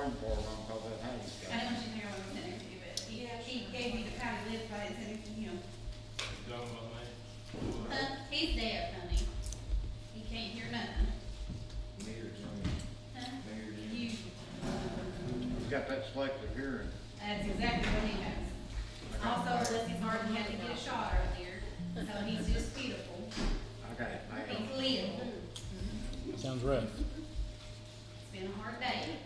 room for him, cause that house. I don't want you to think I was sitting next to you, but he gave me the pouty lip, but I didn't say anything, you know. He's there, honey. He can't hear nothing. Huh? You, He's got that selective hearing. that's exactly what he has. Also, bless his heart, he had to get a shot earlier, so he's just beautiful. I got it now. He's little. Sounds rough. It's been a hard day.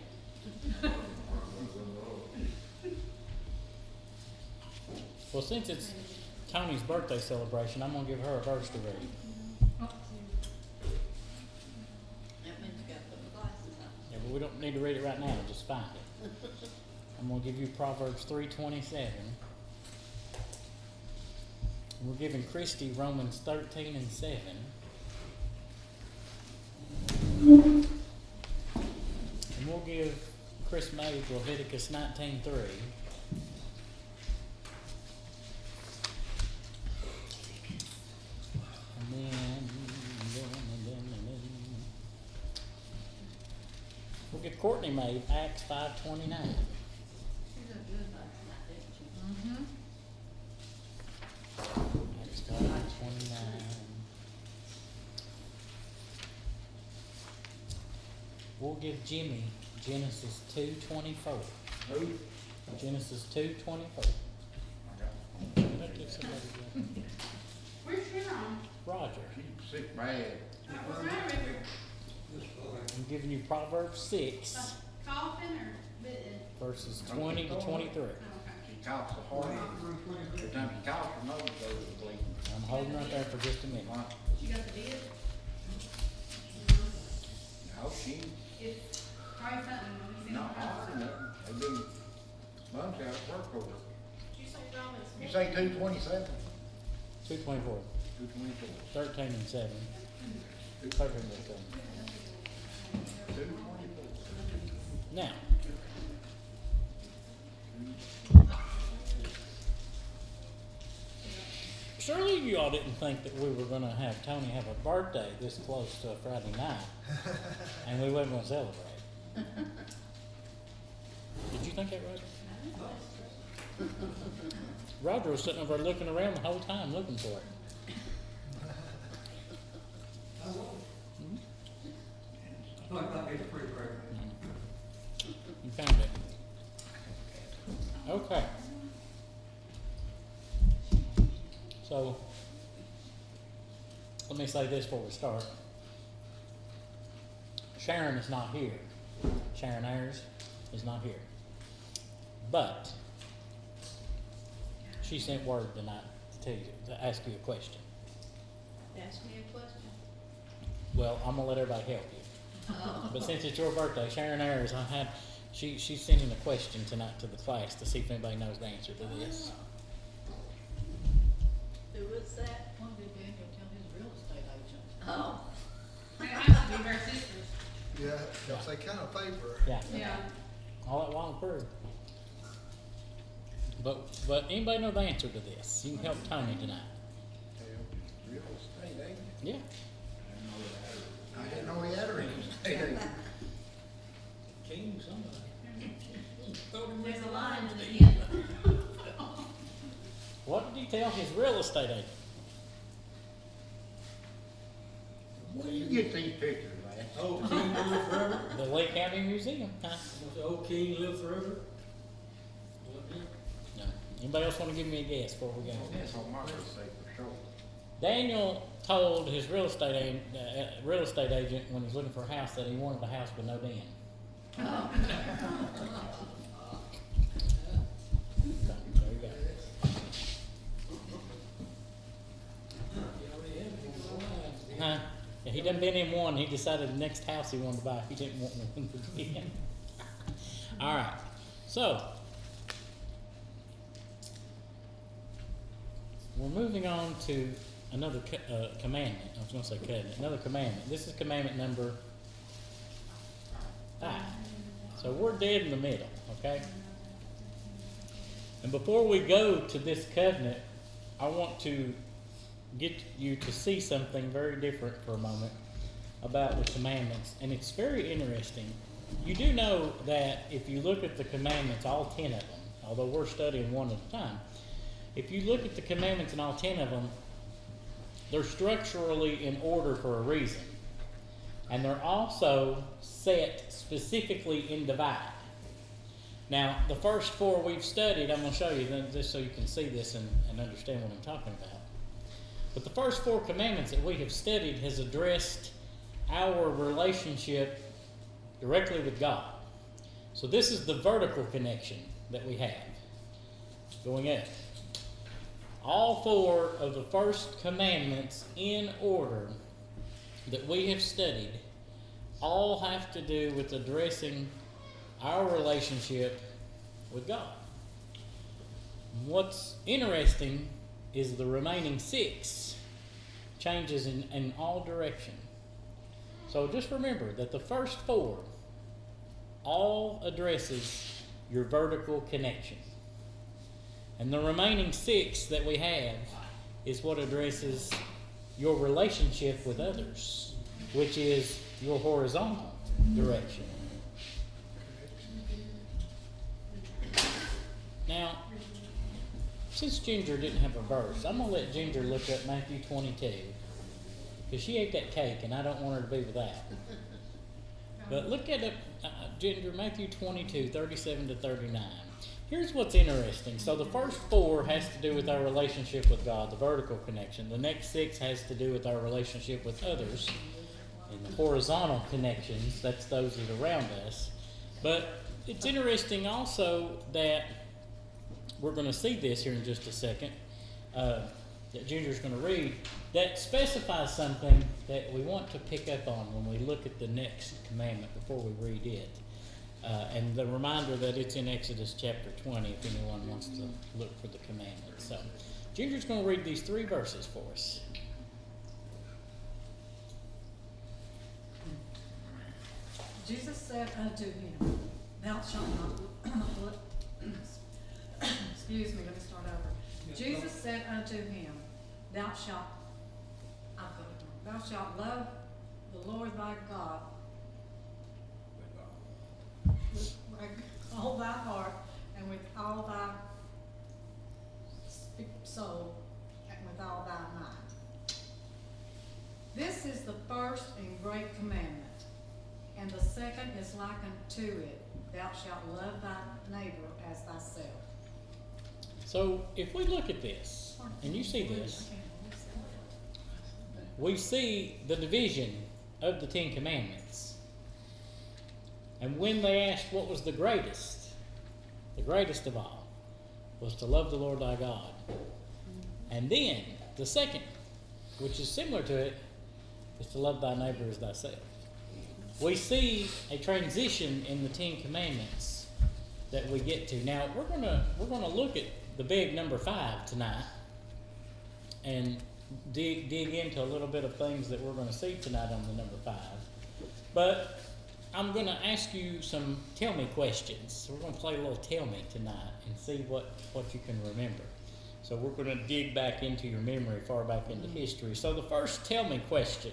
Well, since it's Tony's birthday celebration, I'm gonna give her a verse to read. That means you gotta put the glasses on. Yeah, but we don't need to read it right now, just find it. I'm gonna give you Proverbs 3:27. We're giving Christy Romans 13:7. And we'll give Chris May Leviticus 19:3. And then we'll give Courtney May Acts 5:29. She's a good last night, didn't she? Acts 5:29. We'll give Jimmy Genesis 2:24. Who? Genesis 2:24. I Where's Sharon? Roger. She's sick bad. What's wrong with her? I'm giving you Proverbs 6, Coughing or bitten? verses 20 to 23. Oh, okay. She coughs so hard. Every time she coughs, her nose goes to bleeding. I'm holding right there for just a minute. What? You got the bid? No, she, It's probably something, when you see not it. hard enough. They do months out of work over it. Did you say Romans? You say 227? 2:24. 224. 13 and 7. 13 and 7. 224. Now, surely you all didn't think that we were going to have Tony have a birthday this close to a Friday night, and we wasn't going to celebrate. Did you think that, Roger? Roger was sitting over there looking around the whole time, looking for it. Like that is pretty great. You found it. Okay. So, let me say this before we start. Sharon is not here. Sharon Ayers is not here. But she sent word tonight to tell you, to ask you a question. Ask me a question. Well, I'm gonna let everybody help you. Oh. But since it's your birthday, Sharon Ayers, she's sending a question tonight to the class to see if anybody knows the answer to this. Who was that? One good man can tell his real estate agent. Oh. It has to be her sisters. Yeah, because they kind of favor. Yeah. Yeah. All that wild bird. But anybody know the answer to this? You can help Tony tonight. Real estate agent? Yeah. I didn't know he had a real estate agent. King, somebody. There's a line to the end. What did he tell his real estate agent? Where do you get these pictures, man? Old King live forever? The Lee County Museum. Huh? Was the old King live forever? Wasn't it? No. Anybody else want to give me a guess before we go? That's on my real estate for sure. Daniel told his real estate agent when he was looking for a house that he wanted a house with no den. Oh. So, there you go. He already had one. Huh? Yeah, he done been in one. He decided the next house he wanted to buy, he didn't want one to be in. All right. So, we're moving on to another commandment. I was going to say covenant. Another commandment. This is commandment number 5. So we're dead in the middle, okay? And before we go to this covenant, I want to get you to see something very different for a moment about the commandments. And it's very interesting you do know that if you look at the commandments, all 10 of them, although we're studying one at a time, if you look at the commandments and all 10 of them, they're structurally in order for a reason. And they're also set specifically in divide. Now, the first 4 we've studied, I'm going to show you just so you can see this and understand what I'm talking about. But the first 4 commandments that we have studied has addressed our relationship directly with God. So this is the vertical connection that we have going up. All 4 of the first commandments in order that we have studied all have to do with addressing our relationship with God. What's interesting is the remaining 6 changes in all direction. So just remember that the first 4 all addresses your vertical connection. And the remaining 6 that we have is what addresses your relationship with others, which is your horizontal direction. Now, since Ginger didn't have a verse, I'm going to let Ginger look up Matthew 22, because she ate that cake and I don't want her to be without. But look at it, Ginger, Matthew 22, 37 to 39. Here's what's interesting. So the first 4 has to do with our relationship with God, the vertical connection. The next 6 has to do with our relationship with others. And the horizontal connections, that's those that are around us. But it's interesting also that we're going to see this here in just a second, that Ginger's going to read, that specifies something that we want to pick up on when we look at the next commandment before we read it. And the reminder that it's in Exodus chapter 20 if anyone wants to look for the commandment. So Ginger's going to read these 3 verses for us. Jesus said unto him, Thou shalt not. Excuse me, let me start over. Jesus said unto him, Thou shalt love the Lord thy God with all thy heart and with all thy soul and with all thy mind. This is the first and great commandment, and the second is like unto it, Thou shalt love thy neighbor as thyself. So if we look at this, and you see this, we see the division of the 10 Commandments. And when they asked what was the greatest of all was to love the Lord thy God. And then the second, which is similar to it, is to love thy neighbor as thyself. We see a transition in the 10 Commandments that we get to. Now we're gonna look at the big number 5 tonight and dig into a little bit of things that we're going to see tonight on the number 5. But I'm going to ask you some tell me questions. So we're going to play a little tell me tonight and see what you can remember. So we're going to dig back into your memory, far back into history. So the first tell me question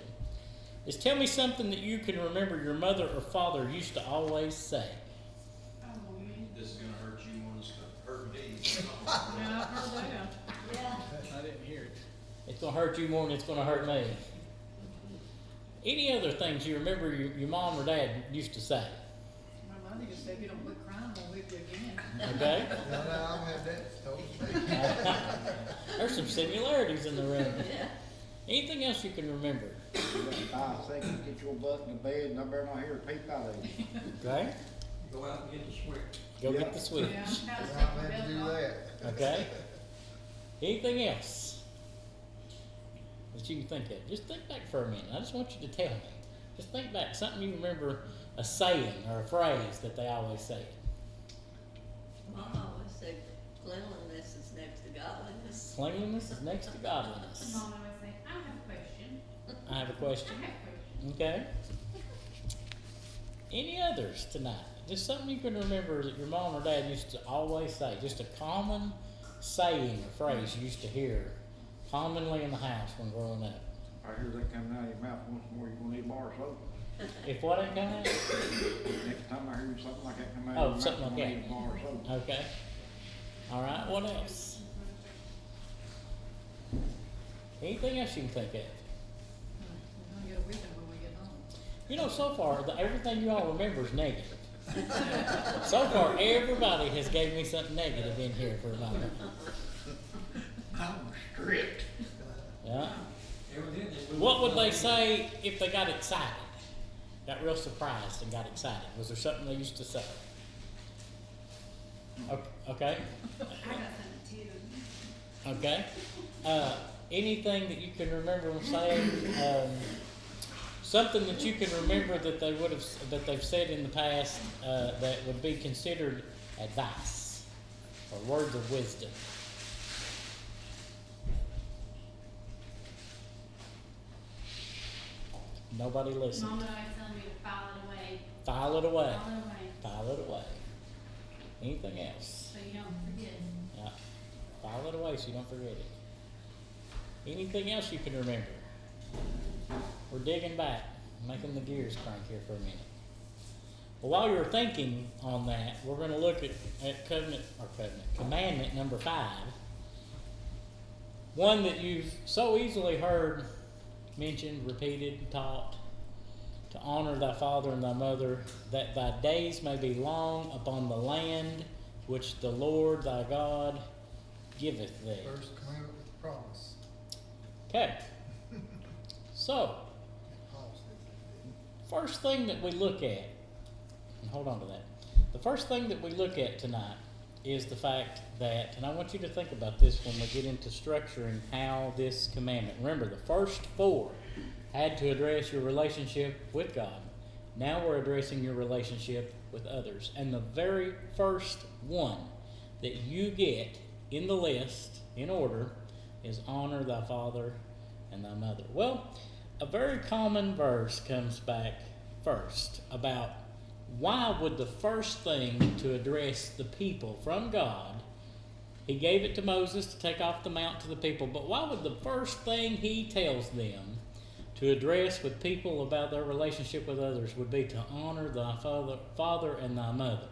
is, tell me something that you can remember your mother or father used to always say. This is gonna hurt you more than it's gonna hurt me. Yeah, I've heard that. Yeah. I didn't hear it. It's going to hurt you more than it's going to hurt me. Any other things you remember your mom or dad used to say? My mother used to say, if you don't quit crying, I'll whip you again. Okay? No, I've had that told. There's some similarities in the room. Yeah. Anything else you can remember? You got 5 seconds, get your butt in the bed, and I better not hear a peep out of you. Okay? Go out and get the switch. Go Yeah. get the switch. Yeah. I've had to do that. Okay? Anything else that you can think of? Just think back for a minute. I just want you to tell me. Just think back. Something you remember, a saying or a phrase that they always say. Mom always said cleanliness is next to godliness. Cleanliness is next to godliness. Mom always say, I have a question. I have a question. I have a question. Okay. Any others tonight? Just something you can remember that your mom or dad used to always say. Just a common saying or phrase you used to hear commonly in the house when growing up. I hear that coming out of your mouth once more, you're gonna need a bar of soap. If what ain't coming out? Next time I hear something like that come out Oh, of your mouth, something you're like gonna that. need a bar of soap. Okay. All right, what else? Anything else you can think of? We're gonna get a weekend when we get home. You know, so far, everything you all remember is negative. So far, everybody has gave me something negative in here for a moment. I'm strict. Yeah. Evidently, we What would were they not- say if they got excited? Got real surprised and got excited? Was there something they used to say? Okay. I got something too. Okay. Anything that you can remember them saying? Something that you can remember that they would have that they've said in the past that would be considered advice or words of wisdom. Nobody listened. Mom and I was telling me to file it away, File it away. file it away, File it away. Anything else? so you don't forget. Yeah. File it away so you don't forget it. Anything else you can remember? We're digging back, making the gears crank here for a minute. Well, while you're thinking on that, we're going to look at commandment number 5. One that you've so easily heard mentioned, repeated, taught, to honor thy father and thy mother, that thy days may be long upon the land which the Lord thy God giveth thee. First commandment with promise. Okay. So, Paul says first thing that we look at, and hold on to that. The first thing that we look at tonight is the fact that, and I want you to think about this when we get into structuring how this commandment. Remember, the first 4 had to address your relationship with God. Now we're addressing your relationship with others. And the very first one that you get in the list, in order, is honor thy father and thy mother. Well, a very common verse comes back first about why would the first thing to address the people from God, he gave it to Moses to take off the mount to the people, but why would the first thing he tells them to address with people about their relationship with others would be to honor thy father and thy mother?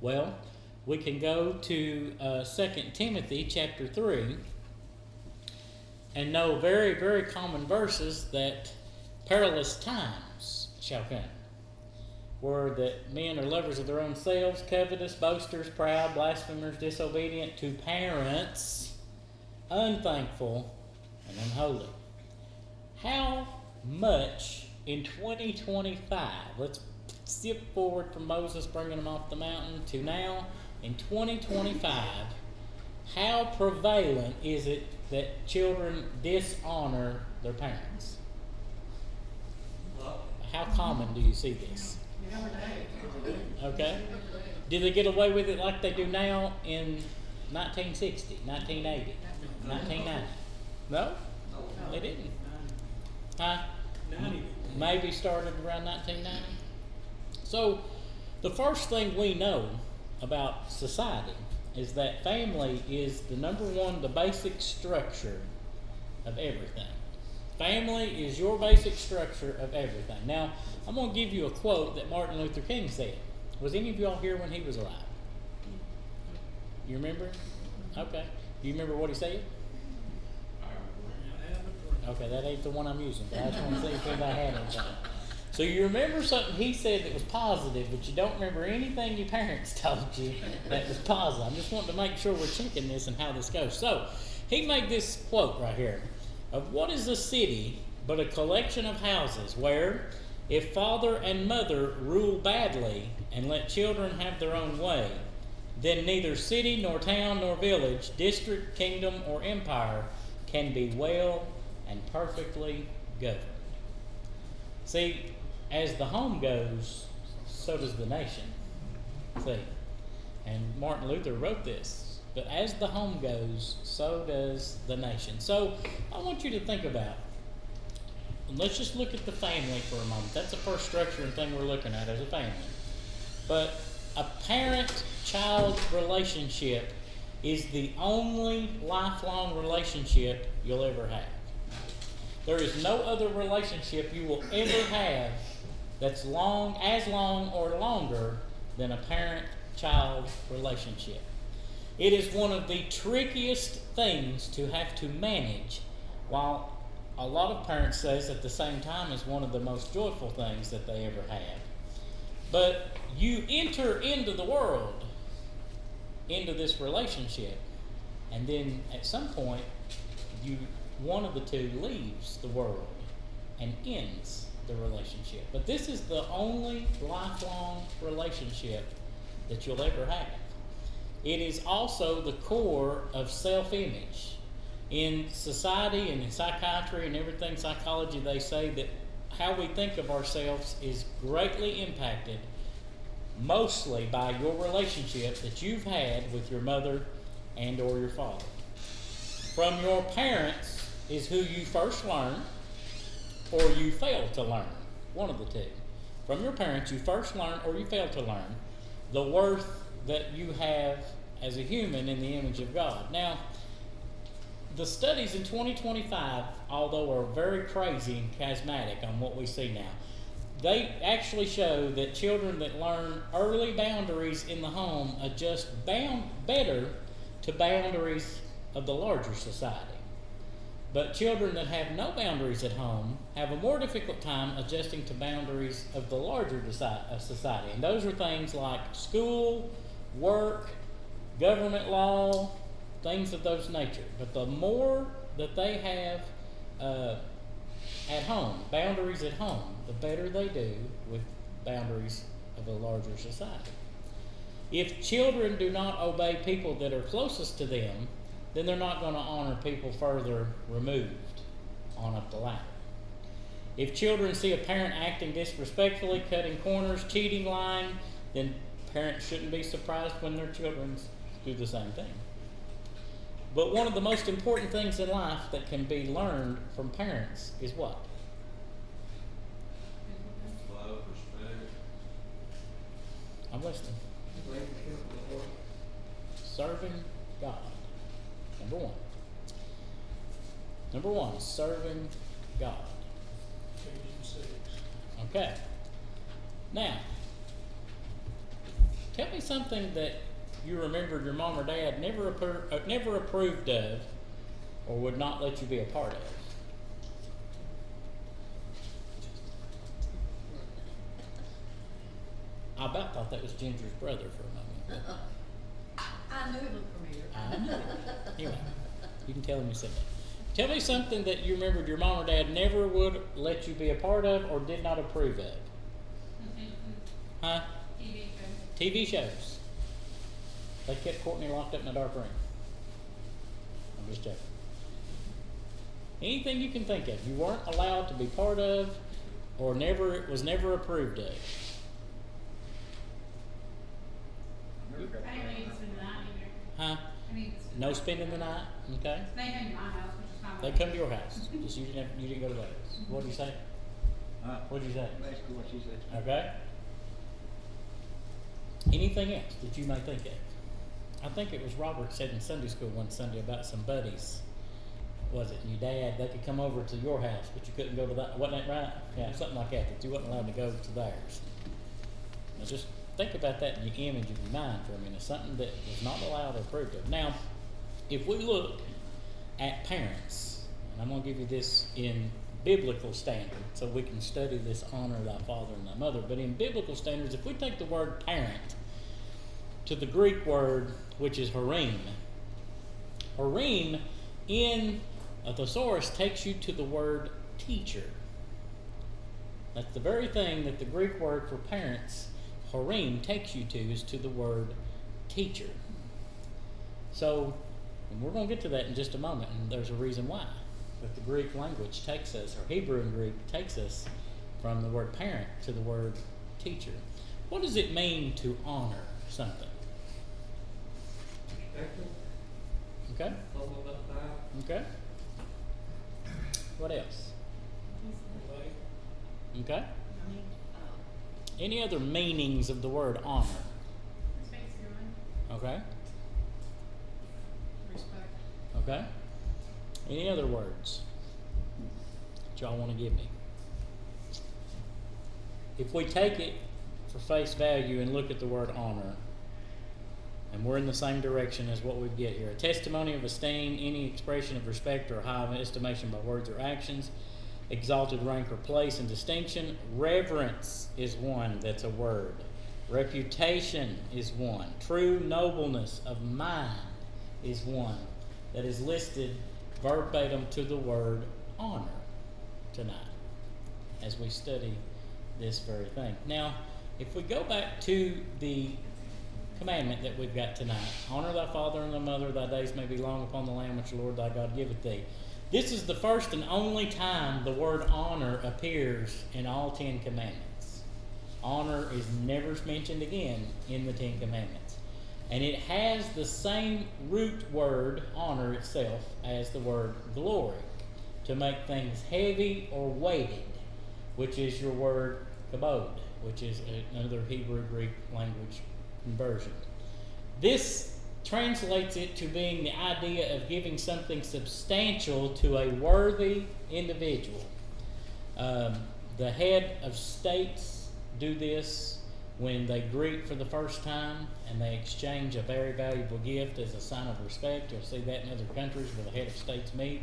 Well, we can go to 2 Timothy chapter 3 and know very, very common verses that perilous times shall come, where that men are lovers of their own selves, covetous, boasters, proud, blasphemers, disobedient to parents, unthankful, and unholy. How much in 2025, let's skip forward from Moses bringing them off the mountain to now, in 2025, how prevalent is it that children dishonor their parents? Well, How common do you see this? Okay. Do they get away with it like they do now in 1960, 1980, 1990? No? They didn't. Huh? 90. Maybe started around 1990. So, the first thing we know about society is that family is the number one, the basic structure of everything. Family is your basic structure of everything. Now, I'm going to give you a quote that Martin Luther King said. Was any of y'all here when he was alive? You remember? Okay. Do you remember what he said? Okay, that ain't the one I'm using, but I just want to see if anybody had anything. So you remember something he said that was positive, but you don't remember anything your parents told you that was positive. I'm just wanting to make sure we're checking this and how this goes. So he made this quote right here. Of what is a city but a collection of houses where, if father and mother rule badly and let children have their own way, then neither city nor town nor village, district, kingdom, or empire can be well and perfectly governed. See, as the home goes, so does the nation. See, and Martin Luther wrote this. But as the home goes, so does the nation. So I want you to think about, and let's just look at the family for a moment. That's the first structure and thing we're looking at as a family. But a parent-child relationship is the only lifelong relationship you'll ever have. There is no other relationship you will ever have that's as long or longer than a parent-child relationship. It is one of the trickiest things to have to manage, while a lot of parents says at the same time is one of the most joyful things that they ever have. But you enter into the world, into this relationship, and then at some point, one of the two leaves the world and ends the relationship. But this is the only lifelong relationship that you'll ever have. It is also the core of self-image. In society and in psychiatry and everything, psychology, they say that how we think of ourselves is greatly impacted mostly by your relationship that you've had with your mother and or your father. From your parents is who you first learn or you fail to learn, one of the two. From your parents, you first learn or you fail to learn the worth that you have as a human in the image of God. Now, the studies in 2025, although are very crazy and charismatic on what we see now, they actually show that children that learn early boundaries in the home adjust better to boundaries of the larger society. But children that have no boundaries at home have a more difficult time adjusting to boundaries of the larger society. And those are things like school, work, government law, things of those nature. But the more that they have at home, boundaries at home, the better they do with boundaries of a larger society. If children do not obey people that are closest to them, then they're not going to honor people further removed on up the ladder. If children see a parent acting disrespectfully, cutting corners, cheating, lying, then parents shouldn't be surprised when their children do the same thing. But one of the most important things in life that can be learned from parents is what? Love, respect. I'm listening. Relationship with the Lord. Serving God. Number one. Number one, serving God. Ephesians 6. Okay. Now, tell me something that you remembered your mom or dad never approved of or would not let you be a part of. I about thought that was Ginger's brother for a moment. I knew it looked familiar. I know. Anyway, you can tell him you said that. Tell me something that you remembered your mom or dad never would let you be a part of or did not approve of. Huh? TV shows. They kept Courtney locked up in a dark room. I'm just joking. Anything you can think of, you weren't allowed to be part of or was never approved of. I didn't need to spend the night either. Huh? I need to spend No spending the night? Okay. They came to my house, which is fine. They come to your house. Just you didn't go to theirs. What did you say? What did you say? Basically what she said. Okay. Anything else that you may think of? I think it was Robert said in Sunday school one Sunday about some buddies. Was it your dad? They could come over to your house, but you couldn't go to that. Wasn't that right? Yeah, something like that. That you wasn't allowed to go to theirs. Now just think about that in your image of your mind for a minute. Something that was not allowed or approved of. Now, if we look at parents, and I'm going to give you this in biblical standard, so we can study this honor thy father and thy mother. But in biblical standards, if we take the word parent to the Greek word, which is harim, harim in a thesaurus takes you to the word teacher. That's the very thing that the Greek word for parents, harim, takes you to, is to the word teacher. So, and we're going to get to that in just a moment, and there's a reason why. But the Greek language takes us, or Hebrew and Greek takes us from the word parent to the word teacher. What does it mean to honor something? Respect them, Okay? love them up high, Okay? What else? relate. Okay? Oh, Any other meanings of the word honor? Respect's a good one. Okay? Respect. Okay? Any other words? y'all want to give me. If we take it for face value and look at the word honor, and we're in the same direction as what we get here. A testimony of esteem, any expression of respect or high estimation by words or actions, exalted rank or place and distinction. Reverence is one that's a word. Reputation is one. True nobleness of mind is one that is listed verbatim to the word honor tonight as we study this very thing. Now, if we go back to the commandment that we've got tonight, honor thy father and thy mother, thy days may be long upon the land which the Lord thy God giveth thee. This is the first and only time the word honor appears in all 10 commandments. Honor is never mentioned again in the 10 commandments. And it has the same root word, honor itself, as the word glory, to make things heavy or weighted, which is your word kabod, which is another Hebrew Greek language conversion. This translates it to being the idea of giving something substantial to a worthy individual. The head of states do this when they greet for the first time and they exchange a very valuable gift as a sign of respect. You'll see that in other countries where the head of states meet.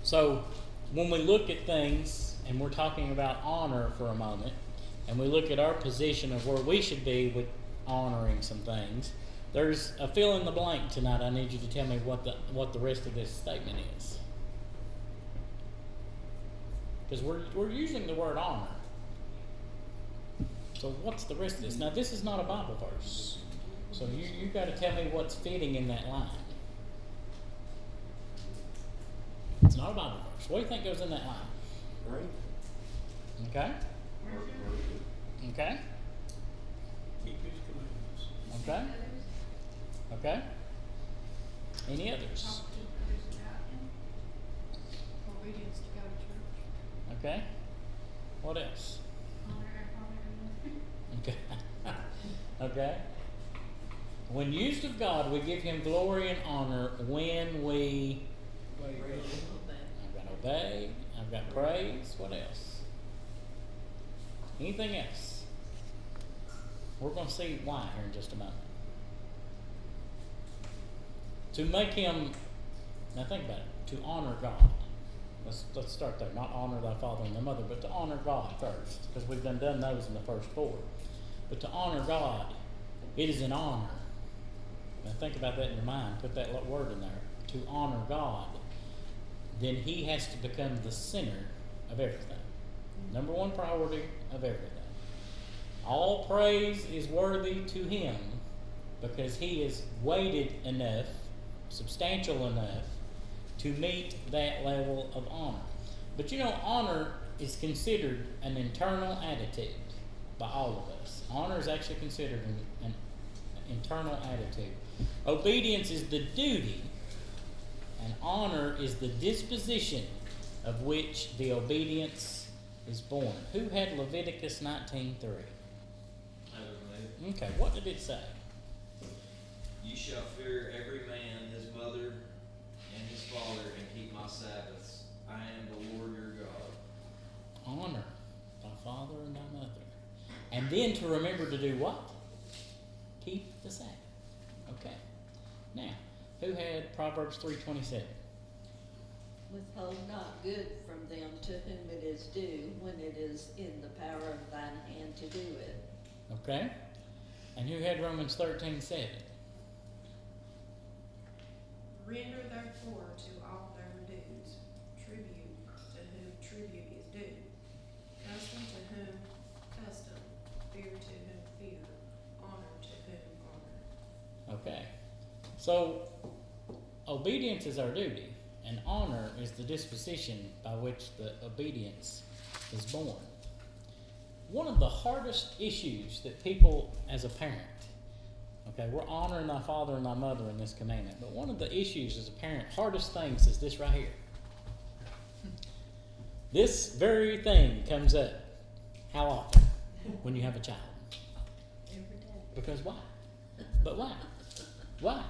So when we look at things, and we're talking about honor for a moment, and we look at our position of where we should be with honoring some things, there's a fill in the blank tonight. I need you to tell me what the rest of this statement is. Because we're using the word honor. So what's the rest of this? Now, this is not a Bible verse. So you got to tell me what's fitting in that line. It's not a Bible verse. What do you think goes in that line? Great. Okay? Okay? Keep his commandments. Okay? Okay? Any others? Obedience to go to church. Okay? What else? Okay. Okay? When used of God, we give him glory and honor when we... I've got obey, I've got praise. What else? Anything else? We're going to see why here in just a moment. To make him, now think about it, to honor God. Let's start there. Not honor thy father and thy mother, but to honor God first, because we've done those in the first 4. But to honor God, it is an honor. Now think about that in your mind. Put that word in there. To honor God, then he has to become the center of everything. Number one priority of everything. All praise is worthy to him because he is weighted enough, substantial enough, to meet that level of honor. But you know, honor is considered an internal attitude by all of us. Honor is actually considered an internal attitude. Obedience is the duty, and honor is the disposition of which the obedience is born. Who had Leviticus 19:3? Okay, what did it say? You shall fear every man his mother and his father, and keep my Sabbaths. I am the Lord your God. Honor thy father and thy mother. And then to remember to do what? Keep the Sabbath. Okay. Now, who had Proverbs 3:27? Withhold not good from them to whom it is due, when it is in the power of thine hand to do it. Okay. And who had Romans 13:7? Render therefore to all their dues, tribute to whom tribute is due, custom to whom custom, fear to whom fear, honor to whom honor. Okay. So, obedience is our duty, and honor is the disposition by which the obedience is born. One of the hardest issues that people, as a parent, okay, we're honoring thy father and thy mother in this commandment, but one of the issues as a parent, hardest things is this right here. This very thing comes up how often when you have a child? Every day. Because why? But why? Why?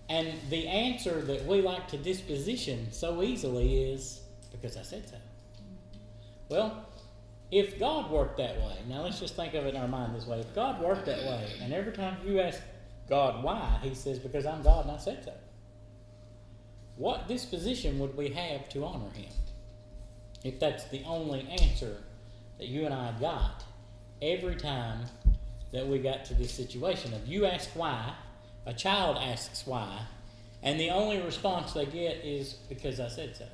And the answer that we like to disposition so easily is, because I said so. Well, if God worked that way, now let's just think of it in our mind this way. If God worked that way, and every time you ask God why, He says, because I'm God and I said so. What disposition would we have to honor Him? If that's the only answer that you and I got every time that we got to this situation of you ask why, a child asks why, and the only response they get is because I said so.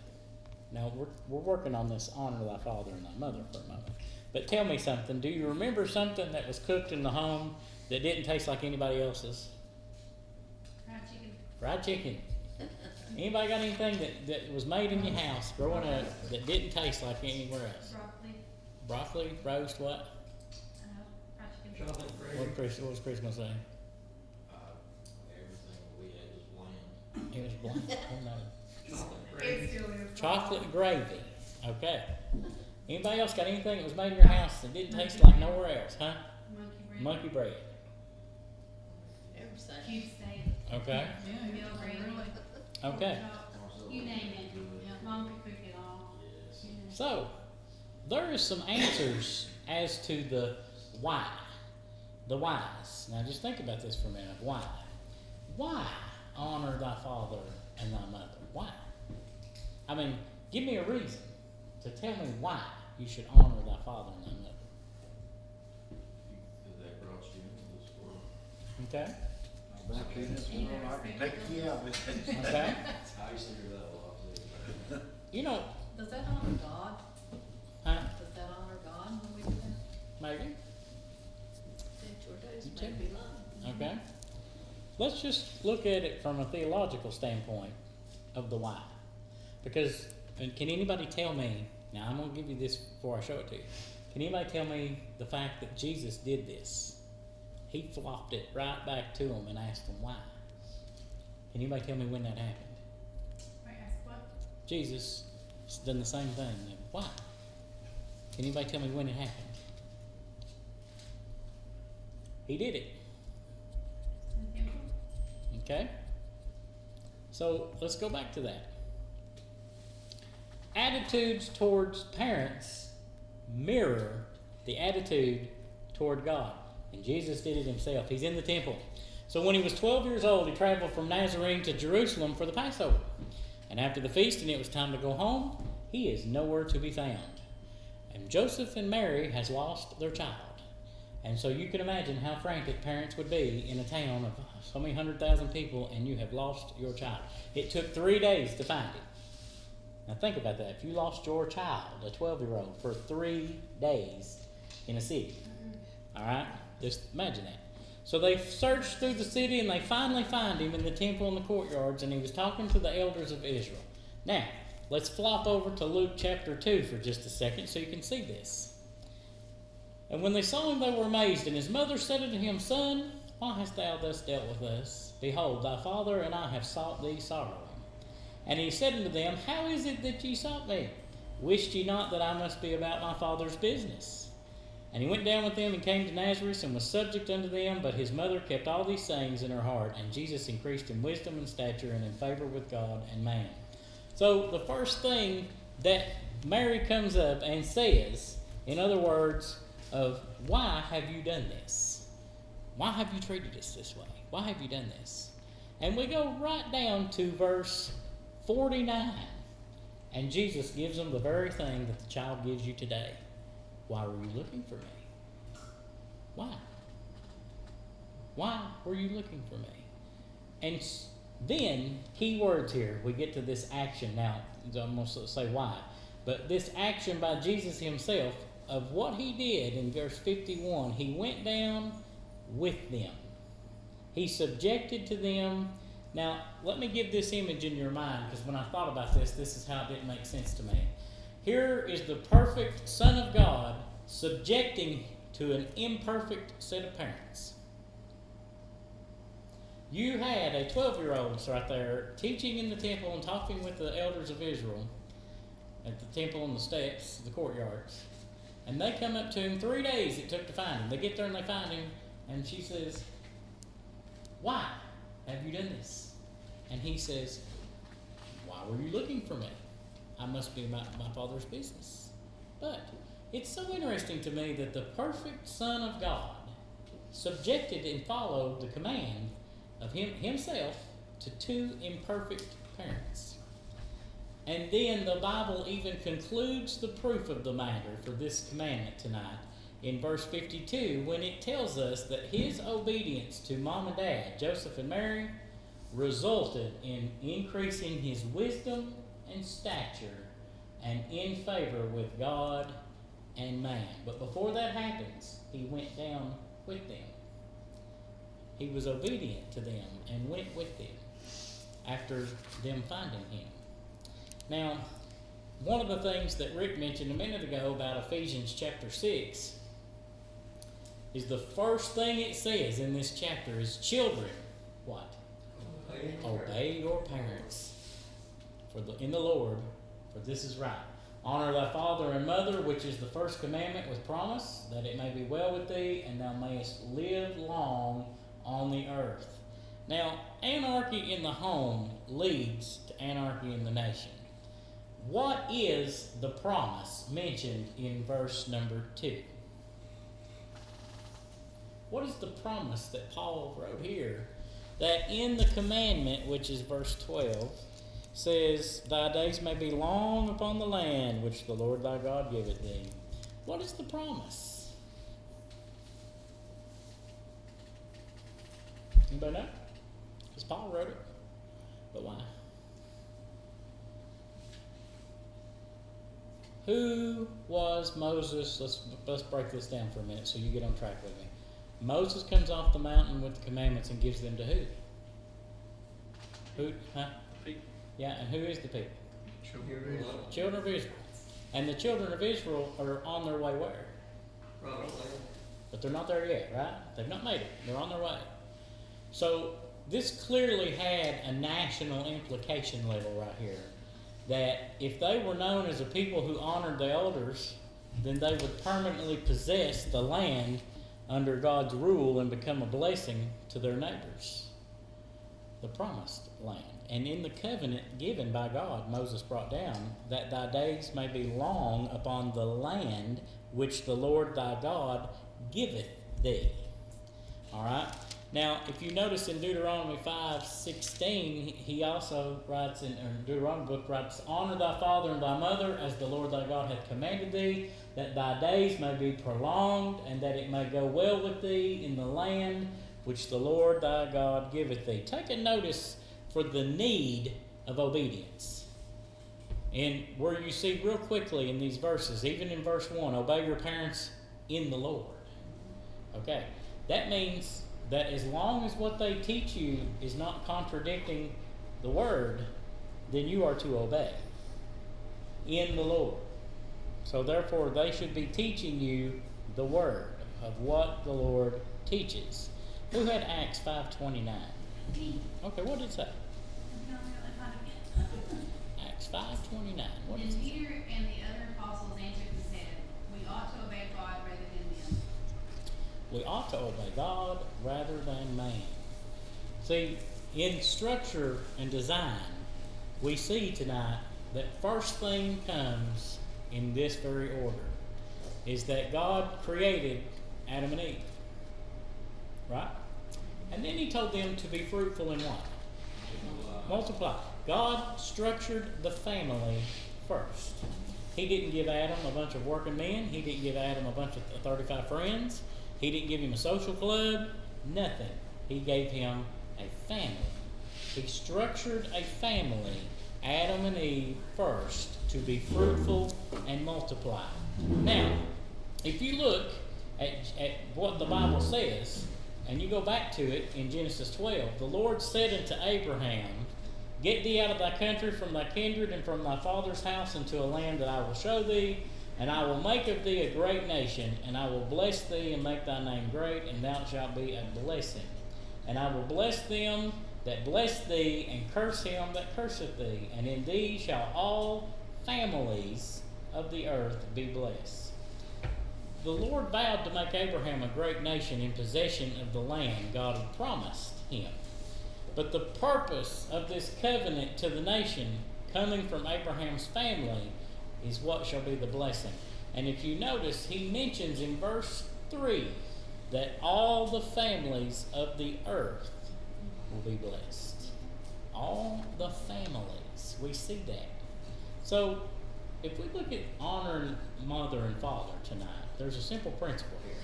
Now, we're working on this honor thy father and thy mother for a moment. But tell me something. Do you remember something that was cooked in the home that didn't taste like anybody else's? Fried chicken. Fried chicken. Anybody got anything that was made in your house growing up that didn't taste like anywhere else? Broccoli. Broccoli, roast, what? Fried chicken. Chocolate What gravy. was Chris going to say? Everything we had was bland. It was blank. Oh, no. Chocolate gravy. It still is. Chocolate gravy. Okay. Anybody else got anything that was made in your house that didn't taste like nowhere else, huh? Monkey bread. Monkey bread. Everything. Cube steak. Okay. Yeah, Meal really. Okay. You name it. Mom could cook it all. Yes. Yeah. So, there is some answers as to the why. The whys. Now just think about this for a minute. Why? Why honor thy father and thy mother? Why? I mean, give me a reason to tell me why you should honor thy father and thy mother. Because they brought you into this world. Okay? I brought you in this world, I can take you out of it. Okay? I used to hear that a lot too. You know, Does that honor God? huh? Does that honor God when we do that? Maybe. Since your days You may too. be long. Okay? Let's just look at it from a theological standpoint of the why. Because, and can anybody tell me, now I'm going to give you this before I show it to you. Can anybody tell me the fact that Jesus did this? He flopped it right back to them and asked them why. Can anybody tell me when that happened? Wait, ask what? Jesus has done the same thing. Why? Can anybody tell me when it happened? He did it. In the temple? Okay? So let's go back to that. Attitudes towards parents mirror the attitude toward God. And Jesus did it himself. He's in the temple. So when he was 12 years old, he traveled from Nazarene to Jerusalem for the Passover. And after the feast and it was time to go home, he is nowhere to be found. And Joseph and Mary has lost their child. And so you can imagine how frantic parents would be in a town of so many 100,000 people and you have lost your child. It took 3 days to find him. Now think about that. If you lost your child, a 12-year-old, for 3 days in a city. All right? Just imagine that. So they searched through the city and they finally find him in the temple and the courtyards, and he was talking to the elders of Israel. Now, let's flop over to Luke chapter 2 for just a second so you can see this. And when they saw him, they were amazed. And his mother said unto him, Son, why hast thou thus dealt with us? Behold, thy father and I have sought thee sorrowing. And he said unto them, How is it that ye sought me? Wished ye not that I must be about my father's business? And he went down with them and came to Nazareth and was subject unto them. But his mother kept all these sayings in her heart. And Jesus increased in wisdom and stature and in favor with God and man. So the first thing that Mary comes up and says, in other words, of why have you done this? Why have you treated us this way? Why have you done this? And we go right down to verse 49. And Jesus gives them the very thing that the child gives you today. Why were you looking for me? Why? Why were you looking for me? And then, key words here, we get to this action. Now, I'm going to say why. But this action by Jesus himself of what he did in verse 51, he went down with them. He subjected to them. Now, let me give this image in your mind, because when I thought about this, this is how it didn't make sense to me. Here is the perfect Son of God subjecting to an imperfect set of parents. You had a 12-year-old right there teaching in the temple and talking with the elders of Israel at the temple and the steps, the courtyards. And they come up to him. 3 days it took to find him. They get there and they find him. And she says, Why have you done this? And he says, why were you looking for me? I must be my Father's business. But it's so interesting to me that the perfect Son of God subjected and followed the command of himself to two imperfect parents. And then the Bible even concludes the proof of the matter for this commandment tonight in verse 52, when it tells us that his obedience to mom and dad, Joseph and Mary, resulted in increasing his wisdom and stature and in favor with God and man. But before that happens, he went down with them. He was obedient to them and went with them after them finding him. Now, one of the things that Rick mentioned a minute ago about Ephesians chapter 6 is the first thing it says in this chapter is, children, what? Obey your parents in the Lord, for this is right. Honor thy father and mother, which is the first commandment with promise, that it may be well with thee, and thou mayest live long on the earth. Now, anarchy in the home leads to anarchy in the nation. What is the promise mentioned in verse number 2? What is the promise that Paul wrote here? That in the commandment, which is verse 12, says, thy days may be long upon the land which the Lord thy God giveth thee. What is the promise? Anybody know? Because Paul wrote it. But why? Who was Moses? Let's break this down for a minute so you get on track with me. Moses comes off the mountain with the commandments and gives them to who? Who? Huh? People. Yeah, and who is the people? Children Children of Israel. And the children of Israel are on their way where? But they're not there yet, right? They've not made it. They're on their way. So this clearly had a national implication level right here. That if they were known as a people who honored the elders, then they would permanently possess the land under God's rule and become a blessing to their neighbors. The promised land. And in the covenant given by God, Moses brought down, that thy days may be long upon the land which the Lord thy God giveth thee. All right? Now, if you notice in Deuteronomy 5:16, he also writes in Deuteronomy book, writes, honor thy father and thy mother as the Lord thy God hath commanded thee, that thy days may be prolonged, and that it may go well with thee in the land which the Lord thy God giveth thee. Take a notice for the need of obedience. And where you see real quickly in these verses, even in verse 1, obey your parents in the Lord. Okay, that means that as long as what they teach you is not contradicting the word, then you are to obey in the Lord. So therefore, they should be teaching you the word of what the Lord teaches. Who had Acts 5:29? Me. Okay, what did it say? No, I found it again. Acts 5:29. What Then is it? Peter and the other apostles answered and said, we ought to obey God rather than men. We ought to obey God rather than man. See, in structure and design, we see tonight that first thing comes in this very order is that God created Adam and Eve. Right? And then he told them to be fruitful and what? Multiply. God structured the family first. He didn't give Adam a bunch of working men. He didn't give Adam a bunch of 35 friends. He didn't give him a social club. Nothing. He gave him a family. He structured a family, Adam and Eve first, to be fruitful and multiply. Now, if you look at what the Bible says, and you go back to it in Genesis 12, the Lord said unto Abraham, get thee out of thy country, from thy kindred, and from thy father's house, into a land that I will show thee, and I will make of thee a great nation, and I will bless thee, and make thy name great, and thou shalt be a blessing. And I will bless them that bless thee, and curse him that curseth thee, and in thee shall all families of the earth be blessed. The Lord vowed to make Abraham a great nation in possession of the land God had promised him. But the purpose of this covenant to the nation coming from Abraham's family is what shall be the blessing. And if you notice, he mentions in verse 3 that all the families of the earth will be blessed. All the families. We see that. So, if we look at honoring mother and father tonight, there's a simple principle here.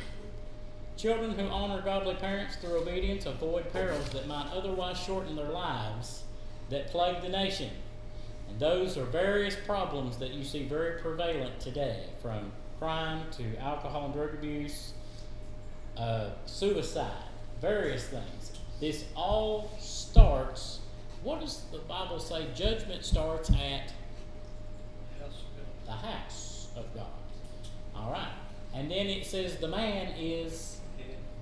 Children who honor godly parents through obedience avoid perils that might otherwise shorten their lives that plague the nation. And those are various problems that you see very prevalent today, from crime to alcohol and drug abuse, suicide, various things. This all starts, what does the Bible say? Judgment starts at the house of God. All right. And then it says the man is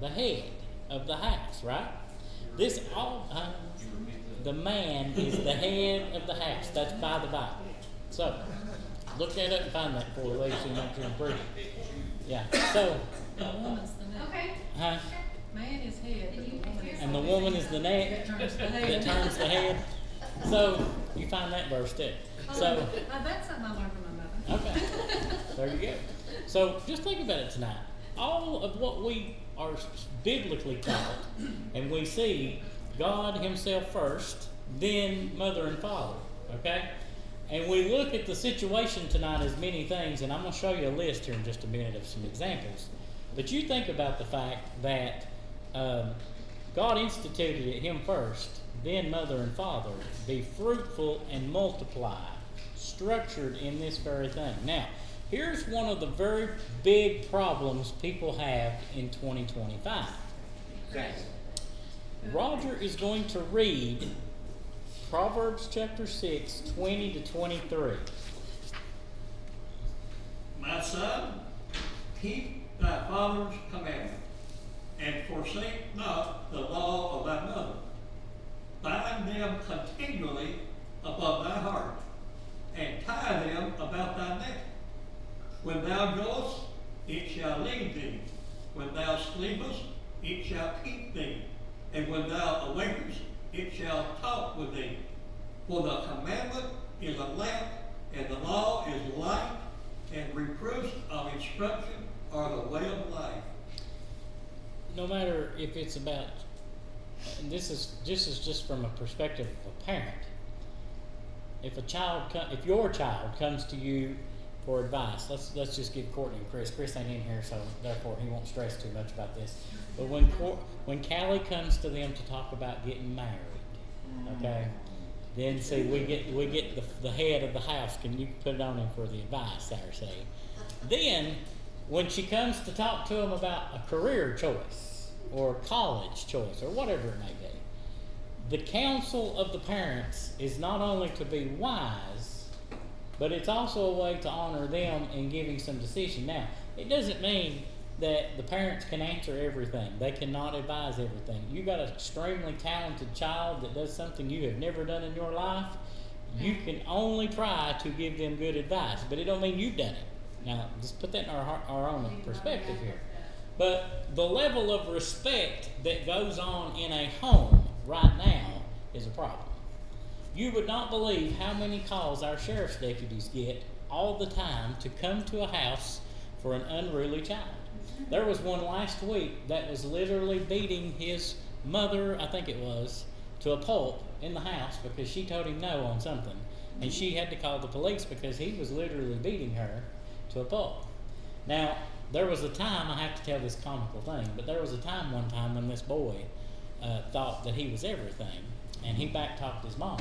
the head of the house, right? This all, the man is the head of the house. That's by the Bible. So, look that up and find that before we leave so you make sure it's pretty. Yeah. So, The woman's the neck. Okay. huh? Man is head, but the woman is. And the woman is the neck That turns the that head. turns the head. So, you find that verse too. So, That's something I learned from my mother. okay. There you go. So just think about it tonight. All of what we are biblically taught, and we see God himself first, then mother and father, okay? And we look at the situation tonight as many things, and I'm going to show you a list here in just a minute of some examples. But you think about the fact that God instituted it him first, then mother and father, be fruitful and multiply, structured in this very thing. Now, here's one of the very big problems people have in 2025. Okay. Roger is going to read Proverbs chapter 6, 20 to 23. My son, keep thy father's commandment, and forsake not the law of thy mother. Bind them continually above thy heart, and tie them about thy neck. When thou goest, it shall lead thee. When thou sleepest, it shall keep thee. And when thou awakest, it shall talk with thee. For the commandment is a lamp, and the law is light, and reproofs of instruction are the way of life. No matter if it's about, and this is just from a perspective of a parent. If your child comes to you for advice, let's just give Courtney and Chris. Chris ain't in here, so therefore he won't stress too much about this. But when Callie comes to them to talk about getting married, okay, then see we get the head of the house. Can you put it on him for the advice there? See, then when she comes to talk to him about a career choice or college choice or whatever it may be, the counsel of the parents is not only to be wise, but it's also a way to honor them in giving some decision. Now, it doesn't mean that the parents can answer everything. They cannot advise everything. You got an extremely talented child that does something you have never done in your life, you can only try to give them good advice, but it don't mean you've done it. Now, just put that in our own perspective here. But the level of respect that goes on in a home right now is a problem. You would not believe how many calls our sheriff's deputies get all the time to come to a house for an unruly child. There was one last week that was literally beating his mother, I think it was, to a pulp in the house because she told him no on something. And she had to call the police because he was literally beating her to a pulp. Now, there was a time, I have to tell this comical thing, but there was a time one time when this boy thought that he was everything. And he backtalked his mom.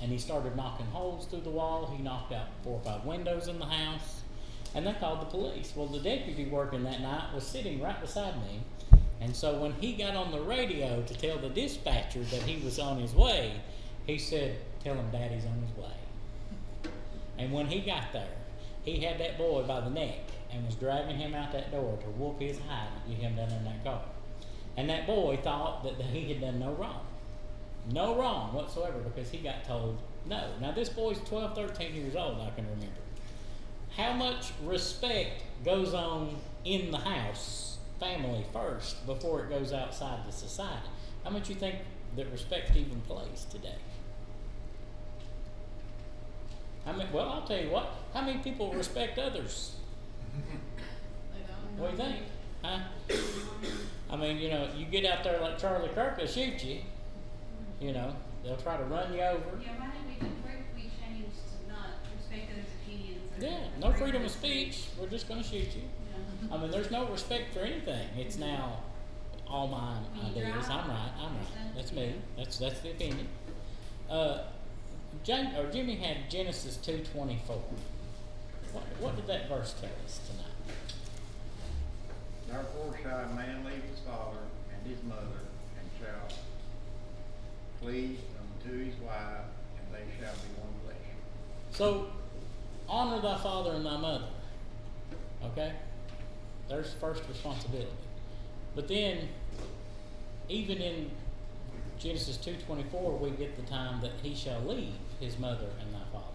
And he started knocking holes through the wall. He knocked out 4 or 5 windows in the house. And they called the police. Well, the deputy working that night was sitting right beside me. And so when he got on the radio to tell the dispatcher that he was on his way, he said, "Tell him Daddy's on his way." And when he got there, he had that boy by the neck and was dragging him out that door to whoop his hide and get him down in that car. And that boy thought that he had done no wrong. No wrong whatsoever because he got told no. Now this boy's 12, 13 years old, I can remember. How much respect goes on in the house, family first, before it goes outside to society? How much you think that respect even plays today? Well, I'll tell you what. How many people respect others? What do you think? Huh? I mean, you know, you get out there like Charlie Kirk, they'll shoot you. You know, they'll try to run you over. Yeah, why did we change to not respect others' opinions? Or Yeah, no freedom of speech. We're just going to shoot you. Yeah. I mean, there's no respect for anything. It's now all my When you ideas. drive, I'm right. That's me. That's the opinion. Jimmy had Genesis 2:24. What did that verse tell us tonight? Therefore shall a man leave his father and his mother, and shall cleave unto his wife, and they shall be one flesh. So, honor thy father and thy mother. Okay? There's first responsibility. But then, even in Genesis 2:24, we get the time that he shall leave his mother and thy father.